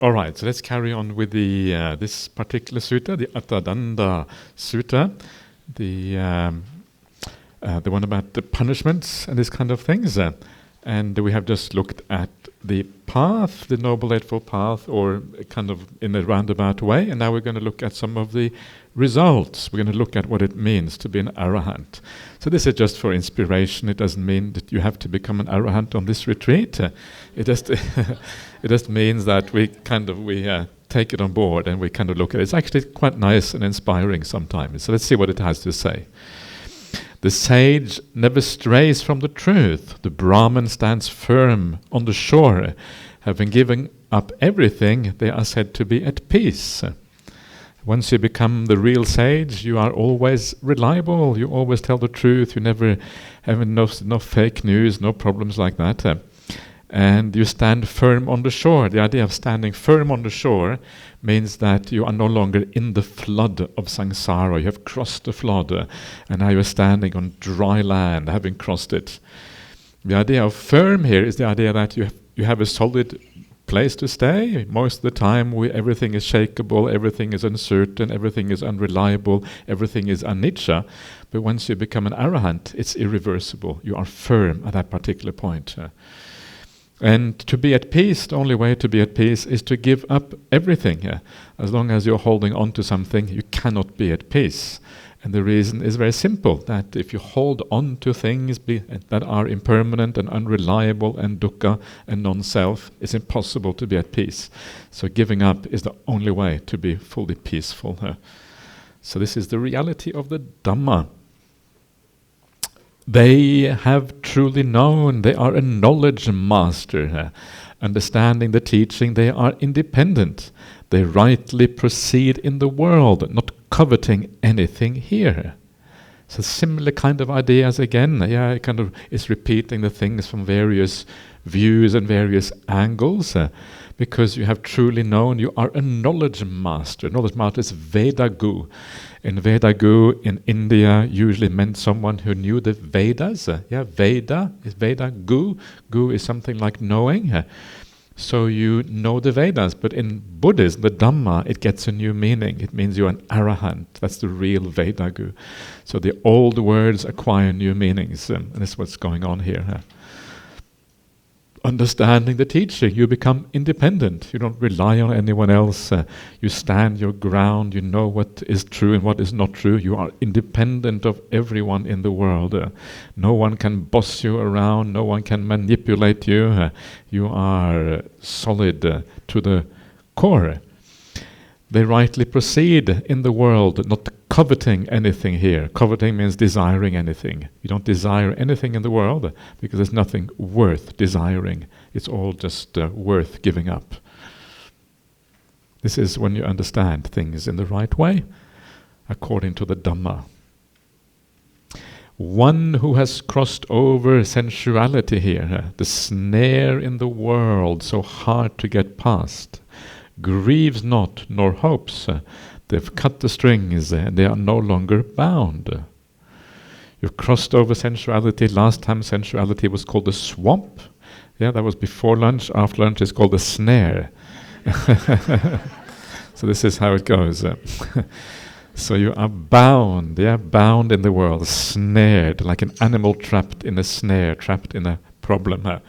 All right, so let's carry on with the this particular sutta, the Attadaṇḍasutta, the one about the punishments and this kind of things. And we have just looked at the path, the Noble Eightfold Path, or kind of in a roundabout way. And now we're going to look at some of the results. We're going to look at what it means to be an arahant. So this is just for inspiration. It doesn't mean that you have to become an arahant on this retreat. It just it just means that we take it on board and we kind of look at it. It's actually quite nice and inspiring sometimes. So let's see what it has to say. The sage never strays from the truth. The Brahman stands firm on the shore. Having given up everything, they are said to be at peace. Once you become the real sage, you are always reliable. You always tell the truth. You never have no fake news, no problems like that. And you stand firm on the shore. The idea of standing firm on the shore means that you are no longer in the flood of samsara. You have crossed the flood, and now you're standing on dry land, having crossed it. The idea of firm here is the idea that you have a solid place to stay. Most of the time everything is shakeable, everything is uncertain, everything is unreliable, everything is anicca. But once you become an arahant, it's irreversible. You are firm at that particular point. And to be at peace, the only way to be at peace is to give up everything. As long as you're holding on to something, you cannot be at peace. And the reason is very simple, that if you hold on to things that are impermanent and unreliable and dukkha and non-self, it's impossible to be at peace. So giving up is the only way to be fully peaceful. So this is the reality of the Dhamma. They have truly known, they are a knowledge master. Understanding the teaching, they are independent. They rightly proceed in the world, not coveting anything here. So similar kind of ideas again. It kind of is repeating the things from various views and various angles. Because you have truly known, you are a knowledge master. Knowledge master is Vedagu. In Vedagu in India usually meant someone who knew the Vedas. Veda is Vedagu. Gu is something like knowing. So you know the Vedas, but in Buddhism, the Dhamma, it gets a new meaning. It means you're an arahant. That's the real Vedagu. So the old words acquire new meanings, and that's what's going on here. Understanding the teaching, you become independent. You don't rely on anyone else. You stand your ground. You know what is true and what is not true. You are independent of everyone in the world. No one can boss you around. No one can manipulate you. You are solid to the core. They rightly proceed in the world, not coveting anything here. Coveting means desiring anything. You don't desire anything in the world because there's nothing worth desiring. It's all just worth giving up. This is when you understand things in the right way, according to the Dhamma. One who has crossed over sensuality here, the snare in the world, so hard to get past, grieves not nor hopes. They've cut the strings and they are no longer bound. You've crossed over sensuality. Last time sensuality was called the swamp. That was before lunch. After lunch it's called the snare. So this is how it goes. So you are bound, bound in the world, snared, like an animal trapped in a snare, trapped in a problem.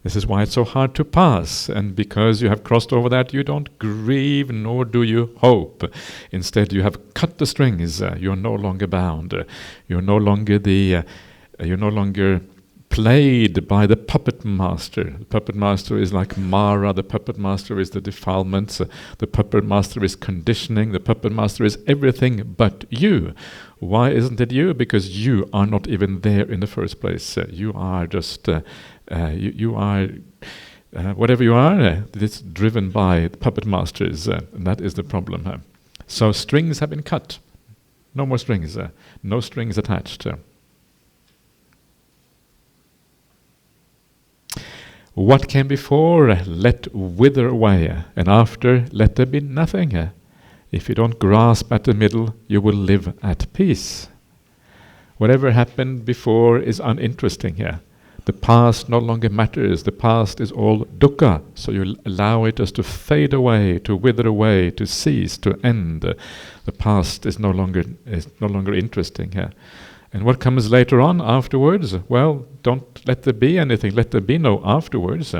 This is why it's so hard to pass, and because you have crossed over that, you don't grieve, nor do you hope. Instead, you have cut the strings. You are no longer bound. You're no longer played by the puppet master. The puppet master is like Mara. The puppet master is the defilements. The puppet master is conditioning. The puppet master is everything but you. Why isn't it you? Because you are not even there in the first place. You are just... You are, whatever you are, it's driven by the puppet masters, and that is the problem. So strings have been cut. No more strings. No strings attached. What came before, let wither away, and after, let there be nothing. If you don't grasp at the middle, you will live at peace. Whatever happened before is uninteresting here. The past no longer matters. The past is all dukkha. So you allow it just to fade away, to wither away, to cease, to end. The past is no longer interesting here. And what comes later on, afterwards? Well, don't let there be anything. Let there be no afterwards.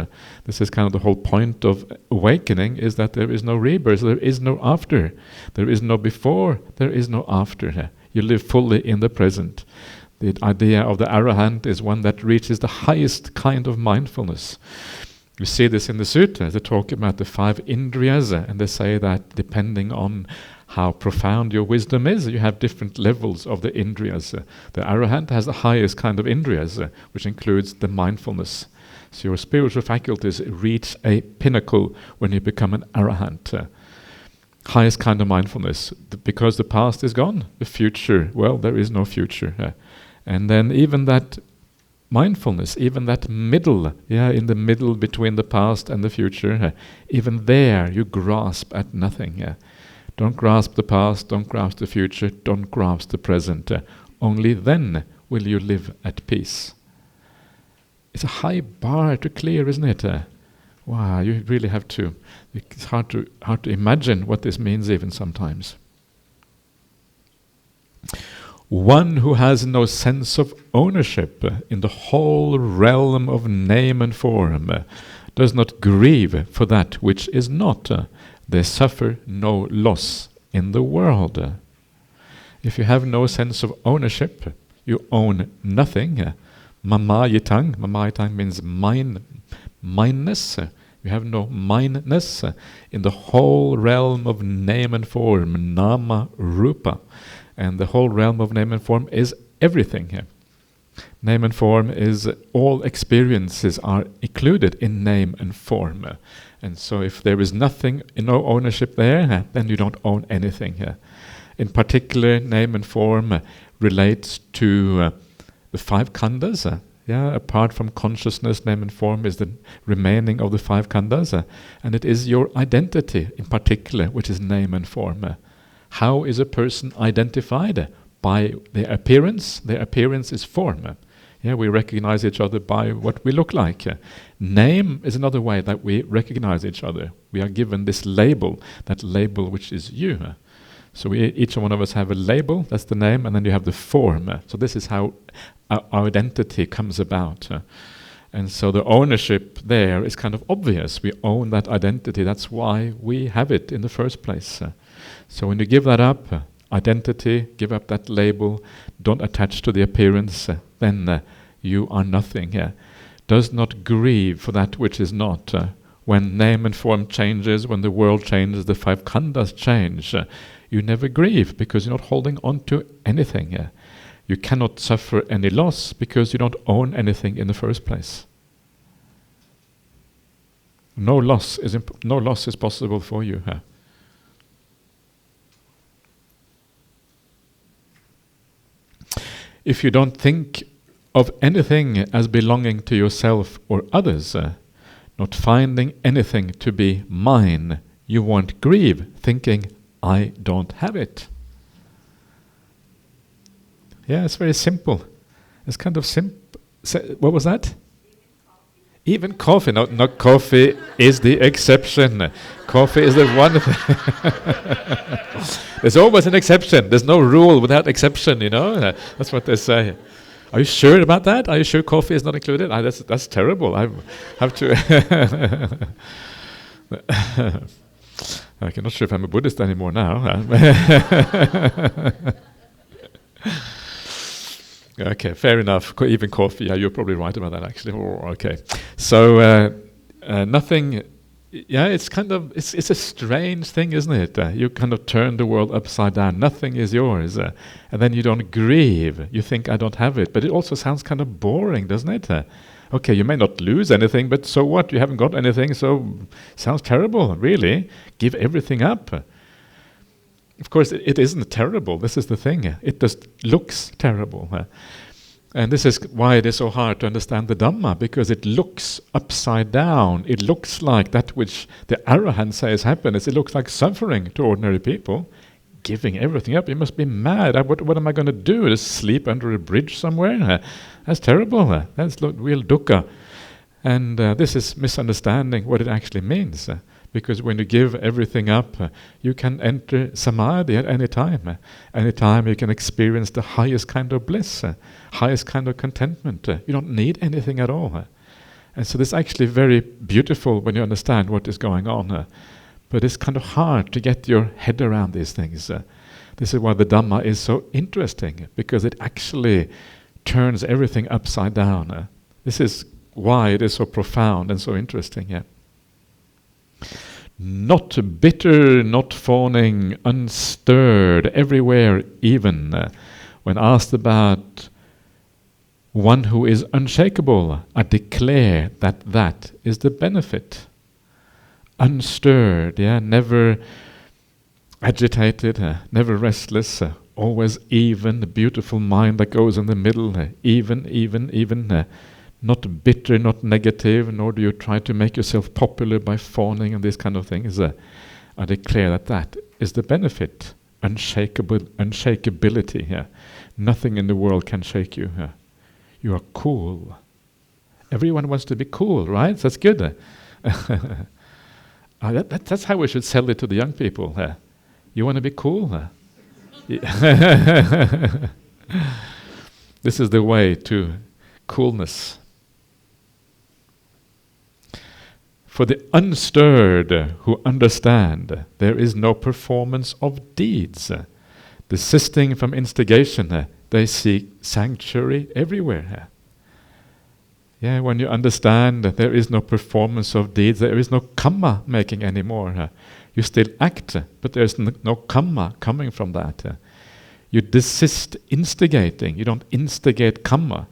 This is kind of the whole point of awakening, is that there is no rebirth. There is no after. There is no before. There is no after. You live fully in the present. The idea of the arahant is one that reaches the highest kind of mindfulness. You see this in the sutta. They talk about the 5 indriyas, and they say that depending on how profound your wisdom is, you have different levels of the indriyas. The arahant has the highest kind of indriyas, which includes the mindfulness. So your spiritual faculties reach a pinnacle when you become an arahant. Highest kind of mindfulness, because the past is gone. The future, well, there is no future. And then even that mindfulness, even that middle, in the middle between the past and the future, even there you grasp at nothing. Don't grasp the past, don't grasp the future, don't grasp the present. Only then will you live at peace. It's a high bar to clear, isn't it? Wow, you really have to. It's hard to imagine what this means even sometimes. One who has no sense of ownership in the whole realm of name and form does not grieve for that which is not. They suffer no loss in the world. If you have no sense of ownership, you own nothing. Mamayitang means mindness. You have no mindness in the whole realm of name and form, nama rupa. And the whole realm of name and form is everything here. Name and form is all experiences are included in name and form. And so if there is nothing, no ownership there, then you don't own anything here. In particular, name and form relates to the 5 khandhas. Apart from consciousness, name and form is the remaining of the 5 khandhas. And it is your identity in particular, which is name and form. How is a person identified? By their appearance. Their appearance is form. We recognize each other by what we look like. Name is another way that we recognize each other. We are given this label, that label which is you. So each one of us have a label, that's the name, and then you have the form. So this is how our identity comes about. And so the ownership there is kind of obvious. We own that identity. That's why we have it in the first place. So when you give that up, identity, give up that label, don't attach to the appearance, then you are nothing. Does not grieve for that which is not. When name and form changes, when the world changes, the 5 khandhas change, you never grieve because you're not holding on to anything. You cannot suffer any loss because you don't own anything in the first place. No loss is possible for you. If you don't think of anything as belonging to yourself or others, not finding anything to be mine, you won't grieve, thinking, I don't have it. It's very simple. It's kind of simple. What was that? Even coffee. No, not coffee is the exception. Coffee is the one thing. There's always an exception. There's no rule without exception, That's what they say. Are you sure about that? Are you sure coffee is not included? That's terrible. I have to... I'm not sure if I'm a Buddhist anymore now. Okay, fair enough. Even coffee, you're probably right about that actually. Okay. So nothing... it's a strange thing, isn't it? You kind of turn the world upside down. Nothing is yours. And then you don't grieve. You think, I don't have it. But it also sounds kind of boring, doesn't it? Okay, you may not lose anything, but so what? You haven't got anything, so sounds terrible, really. Give everything up. Of course, it isn't terrible. This is the thing. It just looks terrible. And this is why it is so hard to understand the Dhamma, because it looks upside down. It looks like that which the Arahant says happiness. It looks like suffering to ordinary people. giving everything up. You must be mad. What am I going to do? Just sleep under a bridge somewhere? That's terrible. That's real dukkha. And this is misunderstanding what it actually means. Because when you give everything up, you can enter samadhi at any time. Any time you can experience the highest kind of bliss, highest kind of contentment. You don't need anything at all. And so this is actually very beautiful when you understand what is going on. But it's kind of hard to get your head around these things. This is why the Dhamma is so interesting, because it actually turns everything upside down. This is why it is so profound and so interesting. Yeah. Not bitter, not fawning, unstirred, everywhere even. When asked about one who is unshakable, I declare that is the benefit. Unstirred, never agitated, never restless, always even, the beautiful mind that goes in the middle, even. Not bitter, not negative, nor do you try to make yourself popular by fawning and these kind of things. I declare that is the benefit. Unshakability. Nothing in the world can shake you. You are cool. Everyone wants to be cool, right? That's good. That's how we should sell it to the young people. You want to be cool? This is the way to coolness. For the unstirred who understand, there is no performance of deeds. Desisting from instigation, they seek sanctuary everywhere. When you understand that there is no performance of deeds, there is no karma making anymore. You still act, but there is no karma coming from that. You desist instigating, you don't instigate karma.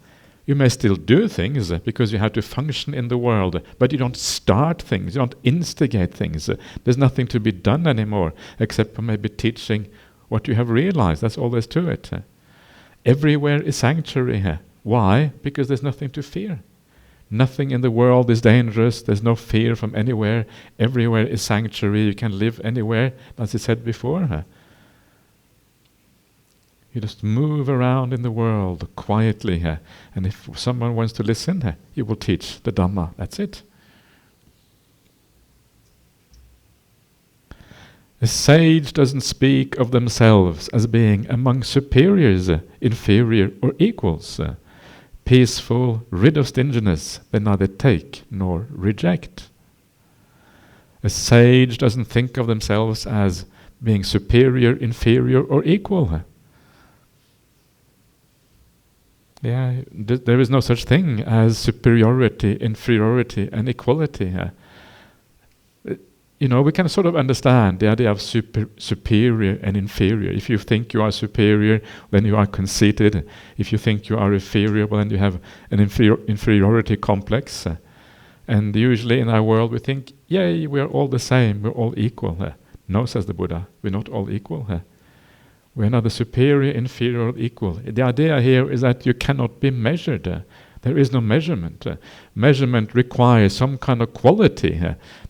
You may still do things because you have to function in the world, but you don't start things, you don't instigate things. There's nothing to be done anymore except for maybe teaching what you have realized. That's all there's to it. Everywhere is sanctuary. Why? Because there's nothing to fear. Nothing in the world is dangerous. There's no fear from anywhere. Everywhere is sanctuary. You can live anywhere, as I said before. You just move around in the world quietly. And if someone wants to listen, you will teach the Dhamma. That's it. A sage doesn't speak of themselves as being among superiors, inferior, or equals. Peaceful, rid of stinginess, they neither take nor reject. A sage doesn't think of themselves as being superior, inferior, or equal. There is no such thing as superiority, inferiority, and equality. We can sort of understand the idea of superior and inferior. If you think you are superior, then you are conceited. If you think you are inferior, well, then you have an inferiority complex. And usually in our world we think, we are all the same, we're all equal. No, says the Buddha, we're not all equal. We're neither superior, inferior, or equal. The idea here is that you cannot be measured. There is no measurement. Measurement requires some kind of quality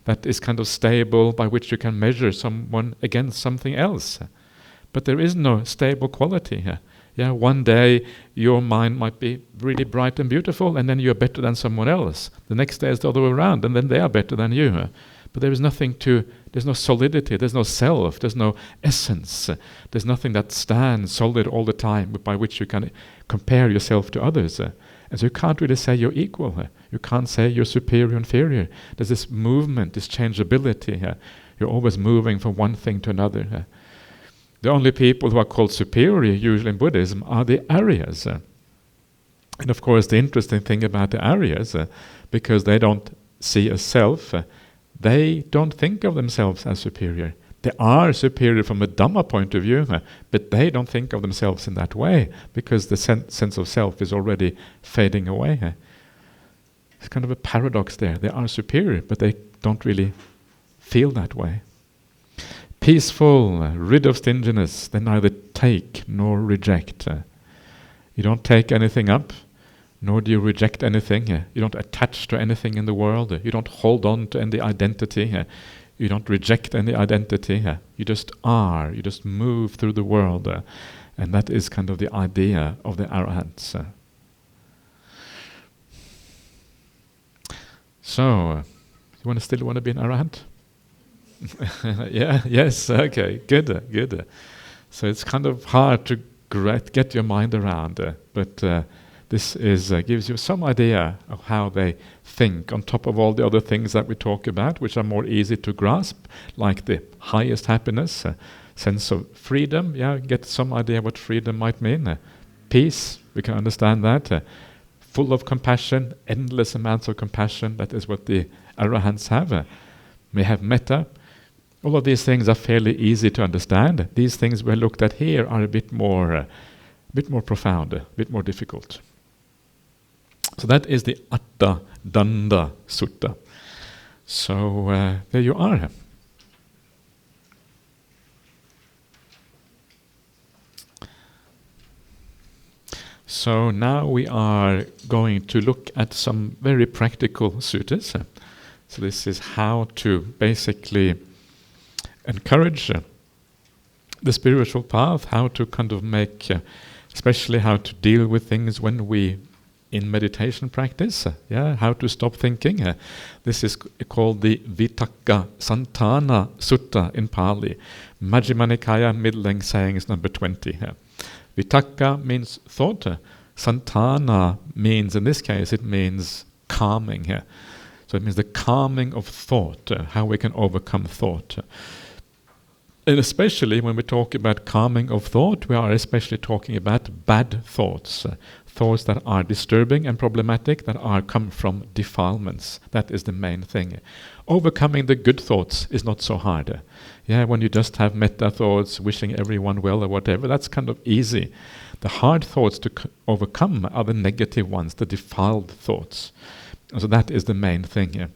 that is kind of stable, by which you can measure someone against something else. But there is no stable quality. One day your mind might be really bright and beautiful, and then you're better than someone else. The next day is the other way around, and then they are better than you. But there is there's no solidity, there's no self, there's no essence. There's nothing that stands solid all the time by which you can compare yourself to others. And so you can't really say you're equal. You can't say you're superior, inferior. There's this movement, this changeability. You're always moving from one thing to another. The only people who are called superior, usually in Buddhism, are the Aryas. And of course the interesting thing about the Aryas, because they don't see a self, they don't think of themselves as superior. They are superior from a Dhamma point of view, but they don't think of themselves in that way, because the sense of self is already fading away. It's kind of a paradox there. They are superior, but they don't really feel that way. Peaceful, rid of stinginess, they neither take nor reject. You don't take anything up, nor do you reject anything. You don't attach to anything in the world. You don't hold on to any identity. You don't reject any identity. You just are. You just move through the world. And that is kind of the idea of the arahants. So, you still want to be an arahant? Yeah, yes, okay, good. So it's kind of hard to get your mind around, but this is gives you some idea of how they think, on top of all the other things that we talk about, which are more easy to grasp, like the highest happiness, sense of freedom. Yeah, get some idea what freedom might mean. Peace, we can understand that. Full of compassion, endless amounts of compassion. That is what the arahants have. May have metta. All of these things are fairly easy to understand. These things we looked at here are a bit more profound, a bit more difficult. So that is the Attadaṇḍasutta. So there you are. So now we are going to look at some very practical suttas. So this is how to basically encourage the spiritual path, how to kind of make, especially how to deal with things when we, in meditation practice, how to stop thinking. This is called the Vitakkasaṇṭhānasutta in Pali. Majjhima Nikaya, middle-length sayings number 20. Vitakka means thought. Santana means, in this case, it means calming. So it means the calming of thought, how we can overcome thought. And especially when we talk about calming of thought, we are especially talking about bad thoughts, thoughts that are disturbing and problematic, that are come from defilements. That is the main thing. Overcoming the good thoughts is not so hard. When you just have metta thoughts, wishing everyone well or whatever, that's kind of easy. The hard thoughts to overcome are the negative ones, the defiled thoughts. So that is the main thing.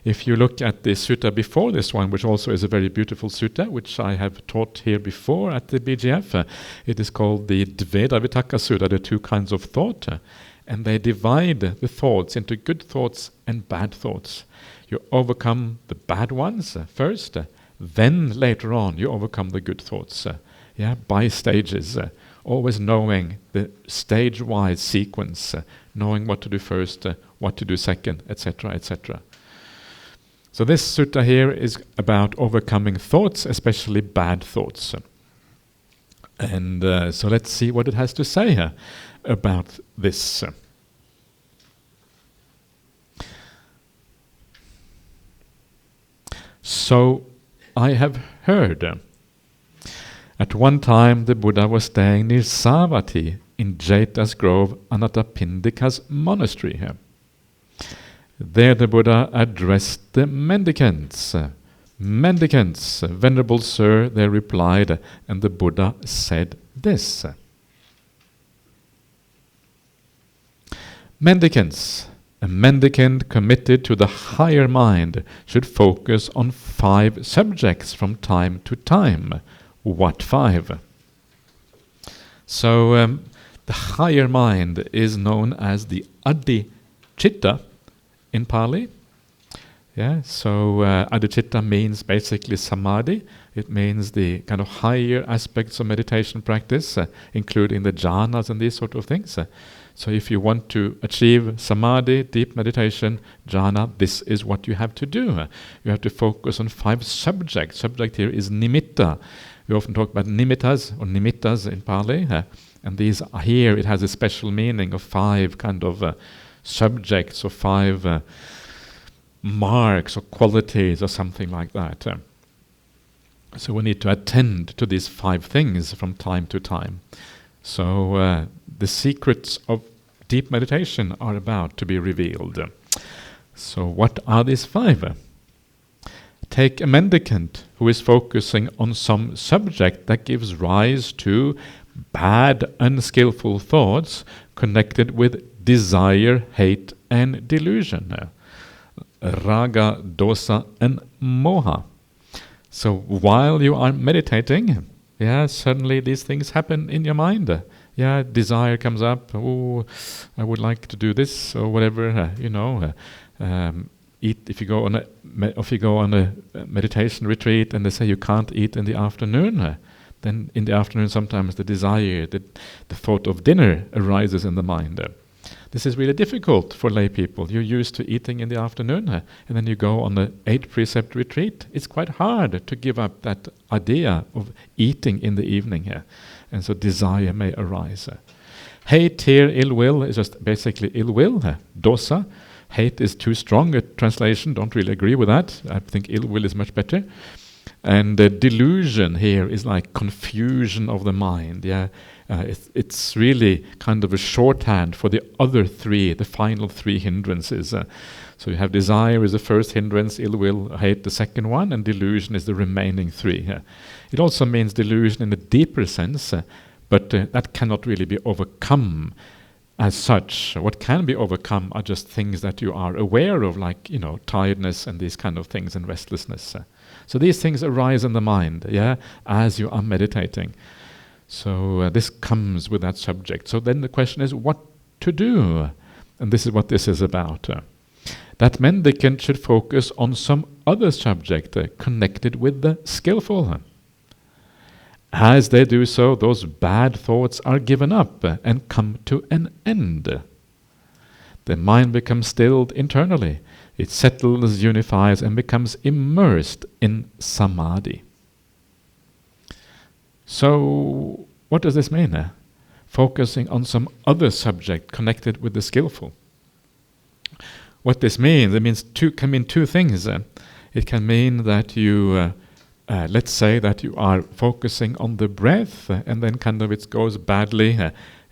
If you look at the sutta before this one, which also is a very beautiful sutta, which I have taught here before at the BGF, it is called the Dveda Vitakkasaṇṭhānasutta, the two kinds of thought, and they divide the thoughts into good thoughts and bad thoughts. You overcome the bad ones first, then later on you overcome the good thoughts, by stages, always knowing the stage-wise sequence, knowing what to do first, what to do second, etc., etc. So this sutta here is about overcoming thoughts, especially bad thoughts. And so let's see what it has to say about this. So I have heard, at one time the Buddha was staying near Savatthi in Jeta's Grove, Anathapindika's monastery. There the Buddha addressed the mendicants. Mendicants, Venerable Sir, they replied, and the Buddha said this. Mendicants, a mendicant committed to the higher mind should focus on 5 subjects from time to time. What 5? So the higher mind is known as the Adhicitta in Pali. So Adhicitta means basically samadhi. It means the kind of higher aspects of meditation practice, including the jhanas and these sort of things. So if you want to achieve samadhi, deep meditation, jhana, this is what you have to do. You have to focus on 5 subjects. Subject here is nimitta. We often talk about nimittas or nimittas in Pali. And these are here, it has a special meaning of 5 kind of subjects or 5 marks or qualities or something like that. So we need to attend to these 5 things from time to time. So the secrets of deep meditation are about to be revealed. So what are these 5? Take a mendicant who is focusing on some subject that gives rise to bad, unskillful thoughts connected with desire, hate, and delusion. Raga, dosa, and moha. So while you are meditating, suddenly these things happen in your mind. Desire comes up. Oh, I would like to do this or whatever. eat if you go on a meditation retreat and they say you can't eat in the afternoon. Then in the afternoon sometimes the desire, the thought of dinner arises in the mind. This is really difficult for lay people. You're used to eating in the afternoon, and then you go on an 8-precept retreat. It's quite hard to give up that idea of eating in the evening here. And so desire may arise. Hate here, ill will, is just basically ill will, dosa. Hate is too strong a translation, don't really agree with that. I think ill will is much better. And delusion here is like confusion of the mind. It's really kind of a shorthand for the other three, the final three hindrances. So you have desire is the first hindrance, ill will, hate the second one, and delusion is the remaining three. It also means delusion in a deeper sense, but that cannot really be overcome as such. What can be overcome are just things that you are aware of, like tiredness and these kind of things, and restlessness. So these things arise in the mind, as you are meditating. So this comes with that subject. So then the question is what to do, and this is what this is about. That mendicant should focus on some other subject connected with the skillful. As they do so, those bad thoughts are given up and come to an end. The mind becomes stilled internally. It settles, unifies, and becomes immersed in samadhi. So, what does this mean? Focusing on some other subject connected with the skillful. What this means, can mean two things. It can mean that you, let's say that you are focusing on the breath, and then kind of it goes badly,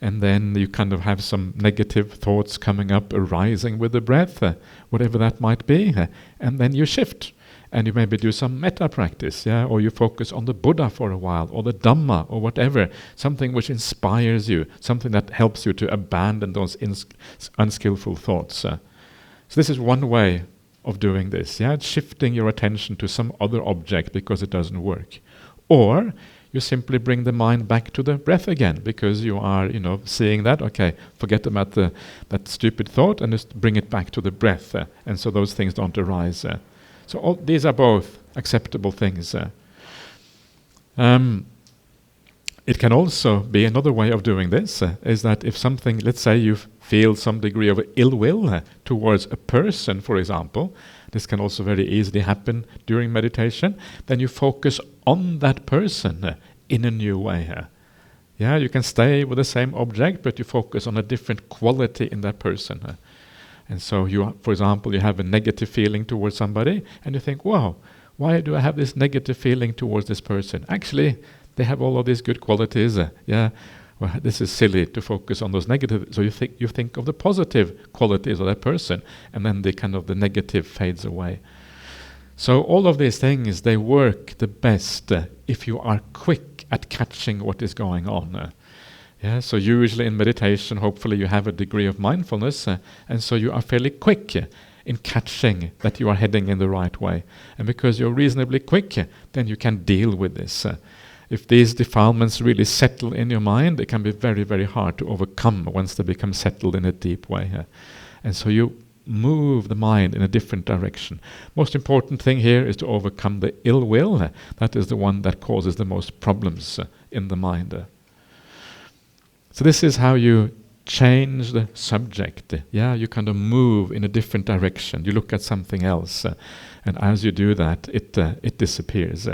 and then you kind of have some negative thoughts coming up, arising with the breath, whatever that might be, and then you shift. And you maybe do some metta practice, or you focus on the Buddha for a while, or the Dhamma, or whatever, something which inspires you, something that helps you to abandon those unskillful thoughts. So this is one way of doing this, shifting your attention to some other object because it doesn't work. Or you simply bring the mind back to the breath again because you are, seeing that, okay, forget about that stupid thought and just bring it back to the breath, and so those things don't arise. So all these are both acceptable things. It can also be another way of doing this, is that if something, let's say you feel some degree of ill will towards a person, for example, this can also very easily happen during meditation, then you focus on that person in a new way. You can stay with the same object, but you focus on a different quality in that person. And so you, for example, you have a negative feeling towards somebody, and you think, wow, why do I have this negative feeling towards this person? Actually, they have all of these good qualities. Well, this is silly to focus on those negative. So you think of the positive qualities of that person, and then the negative fades away. So all of these things, they work the best if you are quick at catching what is going on. So usually in meditation, hopefully you have a degree of mindfulness, and so you are fairly quick in catching that you are heading in the right way. And because you're reasonably quick, then you can deal with this. If these defilements really settle in your mind, it can be very, very hard to overcome once they become settled in a deep way. And so you move the mind in a different direction. Most important thing here is to overcome the ill will. That is the one that causes the most problems in the mind. So this is how you change the subject. You kind of move in a different direction. You look at something else, and as you do that, it disappears.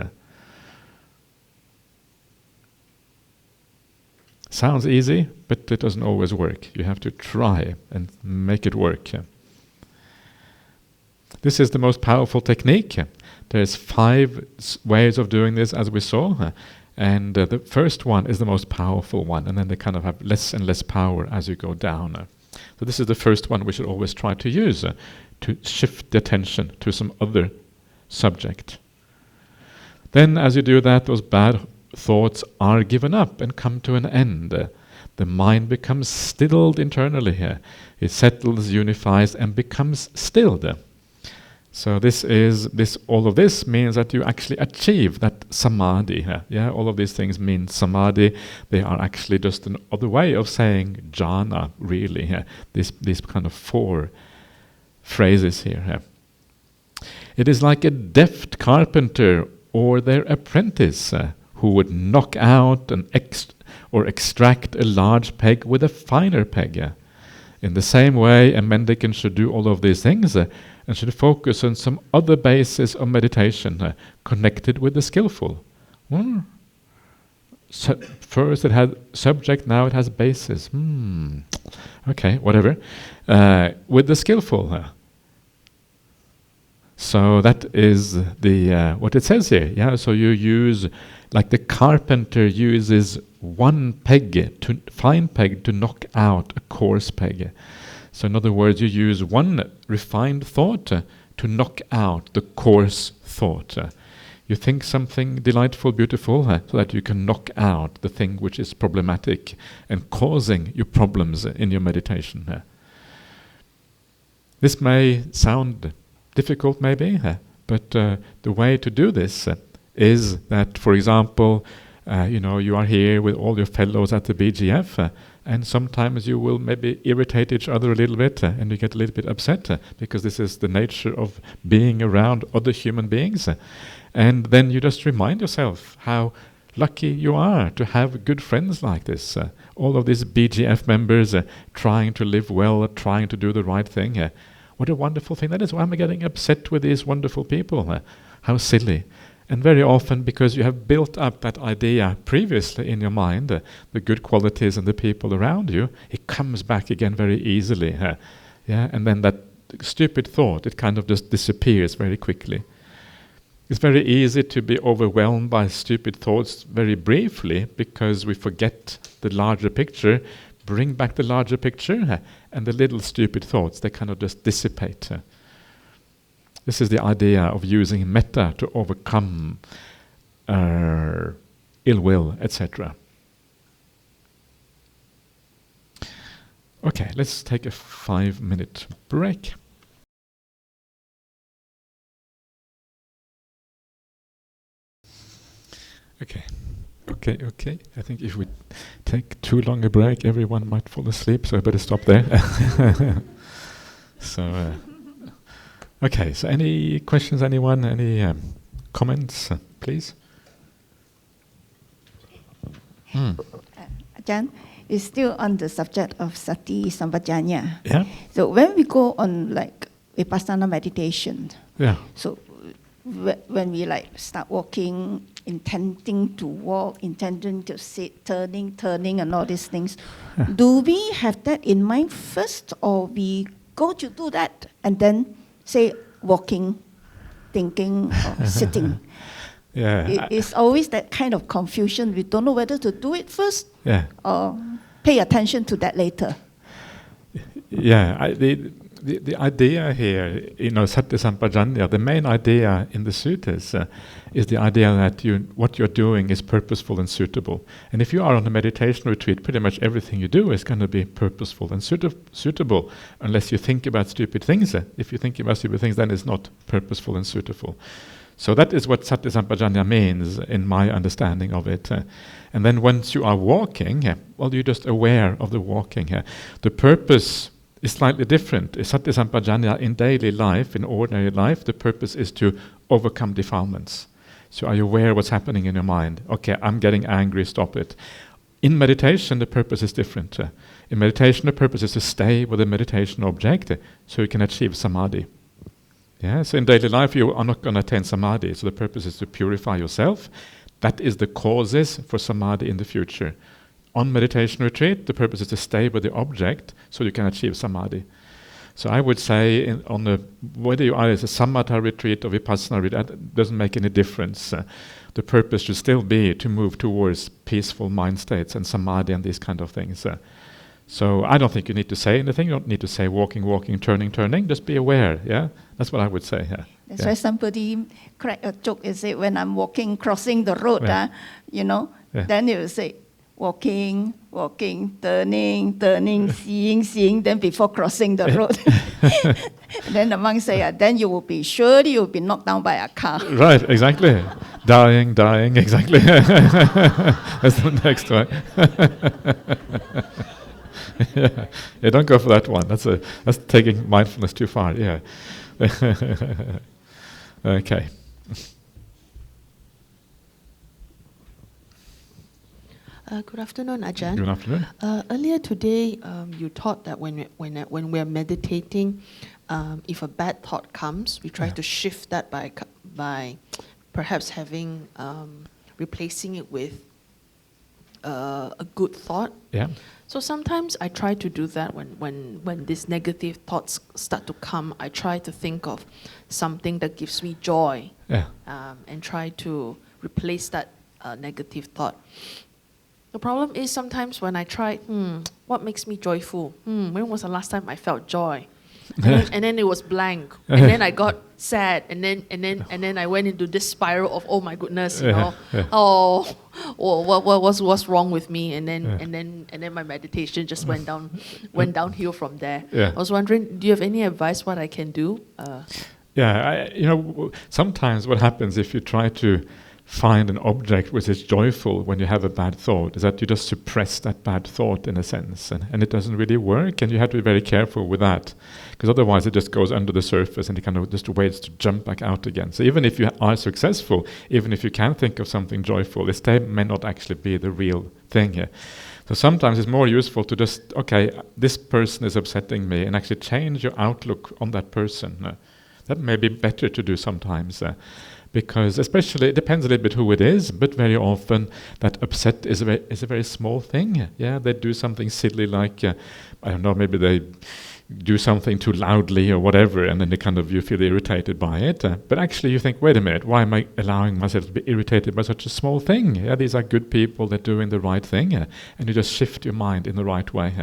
Sounds easy, but it doesn't always work. You have to try and make it work. This is the most powerful technique. There's 5 ways of doing this, as we saw. And the first one is the most powerful one, and then they kind of have less and less power as you go down. So this is the first one we should always try to use, to shift the attention to some other subject. Then as you do that, those bad thoughts are given up and come to an end. The mind becomes stilled internally here. It settles, unifies, and becomes stilled. So all of this means that you actually achieve that samadhi. All of these things mean samadhi. They are actually just another way of saying jhana, really. These kind of 4 phrases here. It is like a deft carpenter or their apprentice who would knock out or extract a large peg with a finer peg. In the same way, a mendicant should do all of these things and should focus on some other basis of meditation connected with the skillful. So first it had subject, now it has basis. Okay, whatever. With the skillful. So that is the what it says here. Yeah. So you use, like the carpenter uses one fine peg to knock out a coarse peg. So in other words, you use one refined thought to knock out the coarse thought. You think something delightful, beautiful, so that you can knock out the thing which is problematic and causing you problems in your meditation. This may sound difficult maybe, but the way to do this is that, for example, you are here with all your fellows at the BGF, and sometimes you will maybe irritate each other a little bit, and you get a little bit upset, because this is the nature of being around other human beings. And then you just remind yourself how lucky you are to have good friends like this. All of these BGF members trying to live well, trying to do the right thing. What a wonderful thing that is. Why am I getting upset with these wonderful people? How silly. And very often, because you have built up that idea previously in your mind, the good qualities and the people around you, it comes back again very easily. And then that stupid thought, it kind of just disappears very quickly. It's very easy to be overwhelmed by stupid thoughts very briefly, because we forget the larger picture, bring back the larger picture, and the little stupid thoughts, they kind of just dissipate. This is the idea of using metta to overcome ill will, etc. Okay, let's take a 5-minute break. Okay. I think if we take too long a break, everyone might fall asleep, so I better stop there. Okay, so any questions, anyone? Any comments, please? Ajahn, is still on the subject of sati sampajanya. Yeah. So when we go on like vipassana meditation, so when we like start walking, intending to walk, intending to sit, turning and all these things, do we have that in mind first, or we go to do that and then say walking, thinking, or sitting? It's always that kind of confusion. We don't know whether to do it first or pay attention to that later. The idea here, sati sampajanya, the main idea in the suttas is the idea that what you're doing is purposeful and suitable. And if you are on a meditation retreat, pretty much everything you do is going to be purposeful and suitable, unless you think about stupid things. If you think about stupid things, then it's not purposeful and suitable. So that is what sati sampajanya means in my understanding of it. And then once you are walking, you're just aware of the walking. The purpose is slightly different. Sati sampajanya in daily life, in ordinary life, the purpose is to overcome defilements. So are you aware what's happening in your mind? Okay, I'm getting angry, stop it. In meditation, the purpose is different. In meditation, the purpose is to stay with the meditation object so you can achieve samadhi. So in daily life, you are not going to attain samadhi, so the purpose is to purify yourself. That is the causes for samadhi in the future. On meditation retreat, the purpose is to stay with the object so you can achieve samadhi. So I would say, whether you are at a samatha retreat or vipassana retreat, that doesn't make any difference. The purpose should still be to move towards peaceful mind states and samadhi and these kind of things. So I don't think you need to say anything. You don't need to say walking, turning. Just be aware. That's what I would say. That's why somebody cracked a joke and said, when I'm walking, crossing the road, then you will say, walking, turning, seeing, then before crossing the road. Then the monk say, then you will be knocked down by a car. Right, exactly. Dying, exactly. That's the next one. Don't go for that one. That's taking mindfulness too far. Okay. Good afternoon, Ajahn. Good afternoon. Earlier today, you taught that when we're meditating, if a bad thought comes, we try to shift that by perhaps having replacing it with a good thought. Yeah. So sometimes I try to do that when these negative thoughts start to come. I try to think of something that gives me joy, and try to replace that negative thought. The problem is sometimes when I try, what makes me joyful? When was the last time I felt joy? And then it was blank. And then I got sad. And then I went into this spiral of, oh my goodness, you know, what's wrong with me? And then my meditation just went downhill from there. I was wondering, do you have any advice what I can do? Sometimes what happens if you try to find an object which is joyful when you have a bad thought is that you just suppress that bad thought in a sense, and it doesn't really work, and you have to be very careful with that, because otherwise it just goes under the surface and it kind of just waits to jump back out again. So even if you are successful, even if you can think of something joyful, it may not actually be the real thing here. So sometimes it's more useful to just, okay, this person is upsetting me, and actually change your outlook on that person. That may be better to do sometimes. Because especially, it depends a little bit who it is, but very often that upset is a very small thing. Yeah, they do something silly like, I don't know, maybe they do something too loudly or whatever, and then you feel irritated by it. But actually you think, wait a minute, why am I allowing myself to be irritated by such a small thing? Yeah, these are good people, they're doing the right thing. And you just shift your mind in the right way.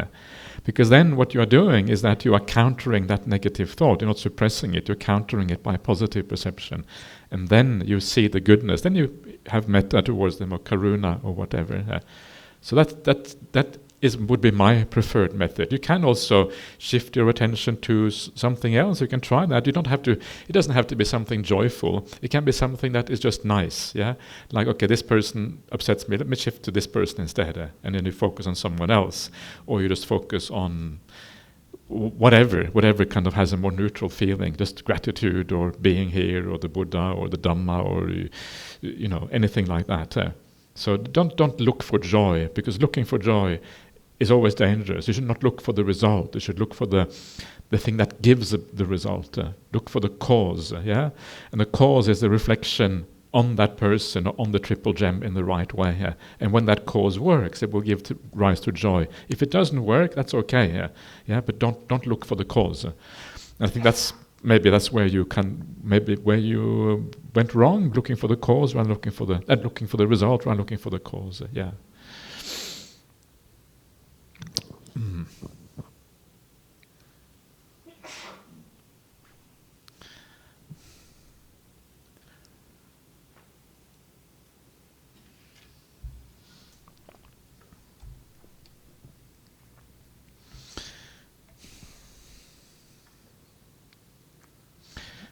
Because then what you are doing is that you are countering that negative thought. You're not suppressing it, you're countering it by positive perception. And then you see the goodness. Then you have metta towards them, or karuna, or whatever. So that would be my preferred method. You can also shift your attention to something else. You can try that. You don't have to. It doesn't have to be something joyful. It can be something that is just nice. Yeah, like, okay, this person upsets me. Let me shift to this person instead, and then you focus on someone else, or you just focus on whatever kind of has a more neutral feeling, just gratitude, or being here, or the Buddha, or the Dhamma, or anything like that. So don't look for joy, because looking for joy is always dangerous. You should not look for the result. You should look for the thing that gives the result. Look for the cause, and the cause is the reflection on that person, or on the triple gem in the right way. And when that cause works, it will give rise to joy. If it doesn't work, that's okay. But don't look for the cause. I think that's where you went wrong, looking for the cause rather looking for the result rather looking for the cause.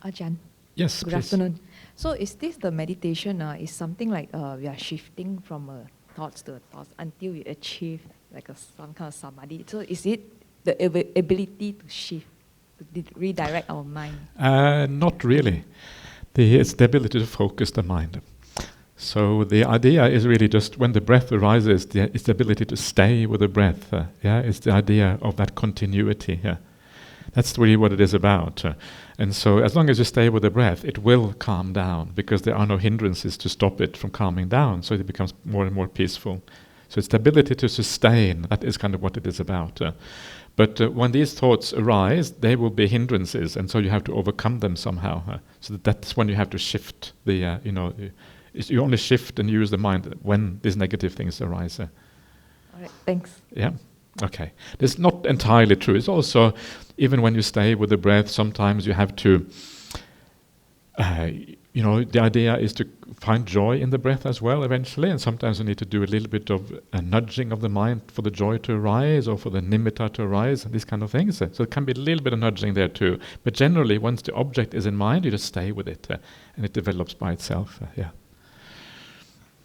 Ajahn. Yes, good please. afternoon. So is this the meditation, is something like we are shifting from thoughts to thoughts until we achieve like some kind of samadhi? So is it the ability to shift, to redirect our mind? Not really. It's the ability to focus the mind. So the idea is really just when the breath arises, it's the ability to stay with the breath. It's the idea of that continuity. That's really what it is about. And so as long as you stay with the breath, it will calm down, because there are no hindrances to stop it from calming down, so it becomes more and more peaceful. So it's the ability to sustain, that is kind of what it is about. But when these thoughts arise, they will be hindrances, and so you have to overcome them somehow. So that's when you have to shift the, you only shift and use the mind when these negative things arise. All right, thanks. Yeah. Okay. That's not entirely true. It's also, even when you stay with the breath, sometimes you have to, the idea is to find joy in the breath as well eventually, and sometimes you need to do a little bit of a nudging of the mind for the joy to arise, or for the nimitta to arise, and these kind of things. So it can be a little bit of nudging there too. But generally, once the object is in mind, you just stay with it, and it develops by itself.